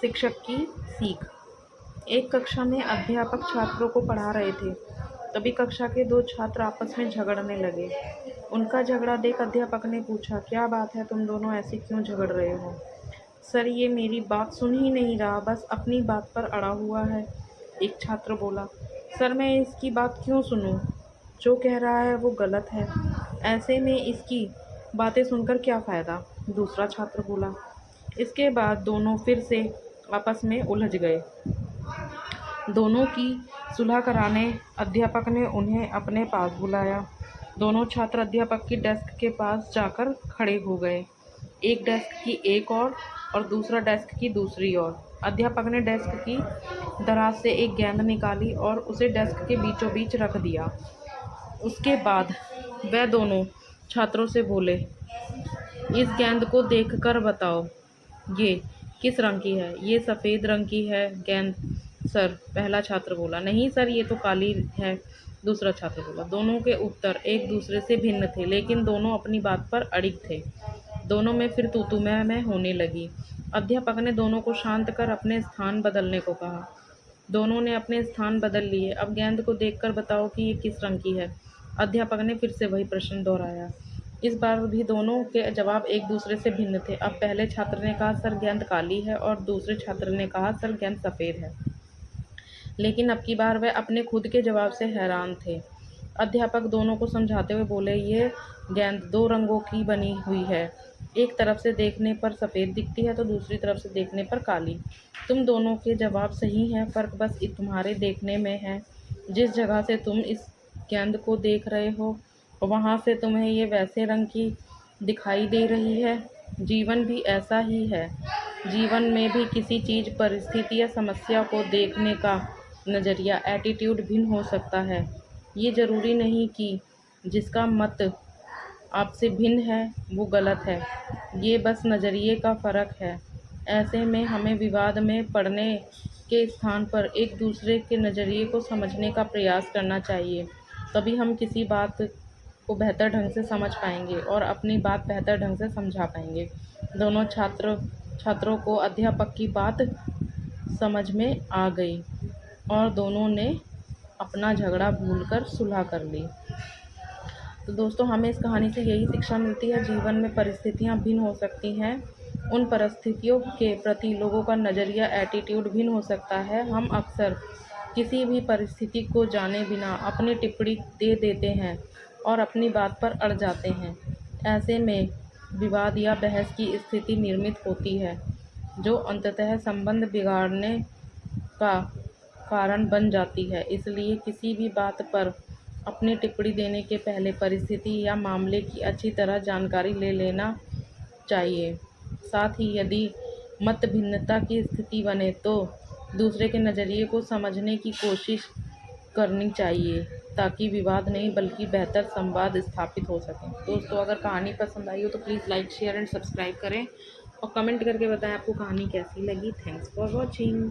शिक्षक की सीख। एक कक्षा में अध्यापक छात्रों को पढ़ा रहे थे। तभी कक्षा के दो छात्र आपस में झगड़ने लगे। उनका झगड़ा देख अध्यापक ने पूछा, क्या बात है, तुम दोनों ऐसे क्यों झगड़ रहे हो? सर, ये मेरी बात सुन ही नहीं रहा, बस अपनी बात पर अड़ा हुआ है। एक छात्र बोला, सर मैं इसकी बात क्यों सुनूं? जो कह रहा है वो गलत है। ऐसे में इसकी बातें सुनकर क्या फ़ायदा? दूसरा छात्र बोला। इसके बाद दोनों फिर से आपस में उलझ गए। दोनों की सुलह कराने अध्यापक ने उन्हें अपने पास बुलाया। दोनों छात्र अध्यापक की डेस्क के पास जाकर खड़े हो गए। एक डेस्क की एक ओर और दूसरा डेस्क की दूसरी ओर। अध्यापक ने डेस्क की दराज से एक गेंद निकाली और उसे डेस्क के बीचों बीच रख दिया। उसके बाद वह दोनों छात्रों से बोले, इस गेंद को देखकर बताओ, ये किस रंग की है? ये सफ़ेद रंग की है गेंद सर, पहला छात्र बोला। नहीं सर, ये तो काली है, दूसरा छात्र बोला। दोनों के उत्तर एक दूसरे से भिन्न थे, लेकिन दोनों अपनी बात पर अड़िग थे। दोनों में फिर तू मैं होने लगी। अध्यापक ने दोनों को शांत कर अपने स्थान बदलने को कहा। दोनों ने अपने स्थान बदल लिए। अब गेंद को देखकर बताओ कि ये किस रंग की है? अध्यापक ने फिर से वही प्रश्न दोहराया। इस बार भी दोनों के जवाब एक दूसरे से भिन्न थे। अब पहले छात्र ने कहा, सर गेंद काली है, और दूसरे छात्र ने कहा, सर गेंद सफ़ेद है। लेकिन अब की बार वह अपने खुद के जवाब से हैरान थे। अध्यापक दोनों को समझाते हुए बोले, ये गेंद दो रंगों की बनी हुई है। एक तरफ से देखने पर सफ़ेद दिखती है तो दूसरी तरफ से देखने पर काली। तुम दोनों के जवाब सही हैं, फ़र्क बस तुम्हारे देखने में है। जिस जगह से तुम इस गेंद को देख रहे हो वहाँ से तुम्हें ये वैसे रंग की दिखाई दे रही है। जीवन भी ऐसा ही है। जीवन में भी किसी चीज़, परिस्थिति या समस्या को देखने का नज़रिया, एटीट्यूड भिन्न हो सकता है। ये ज़रूरी नहीं कि जिसका मत आपसे भिन्न है वो गलत है। ये बस नज़रिए का फ़र्क है। ऐसे में हमें विवाद में पड़ने के स्थान पर एक दूसरे के नज़रिए को समझने का प्रयास करना चाहिए। तभी हम किसी बात को बेहतर ढंग से समझ पाएंगे और अपनी बात बेहतर ढंग से समझा पाएंगे। दोनों छात्रों को अध्यापक की बात समझ में आ गई और दोनों ने अपना झगड़ा भूलकर सुलह कर ली। तो दोस्तों, हमें इस कहानी से यही शिक्षा मिलती है, जीवन में परिस्थितियाँ भिन्न हो सकती हैं। उन परिस्थितियों के प्रति लोगों का नज़रिया, एटीट्यूड भिन्न हो सकता है। हम अक्सर किसी भी परिस्थिति को जाने बिना अपनी टिप्पणी दे देते हैं और अपनी बात पर अड़ जाते हैं। ऐसे में विवाद या बहस की स्थिति निर्मित होती है, जो अंततः संबंध बिगाड़ने का कारण बन जाती है। इसलिए किसी भी बात पर अपनी टिप्पणी देने के पहले परिस्थिति या मामले की अच्छी तरह जानकारी ले लेना चाहिए। साथ ही यदि मत भिन्नता की स्थिति बने तो दूसरे के नज़रिए को समझने की कोशिश करनी चाहिए, ताकि विवाद नहीं बल्कि बेहतर संवाद स्थापित हो सके। दोस्तों, अगर कहानी पसंद आई हो तो please like, share and subscribe करें और कमेंट करके बताएं आपको कहानी कैसी लगी। Thanks for watching.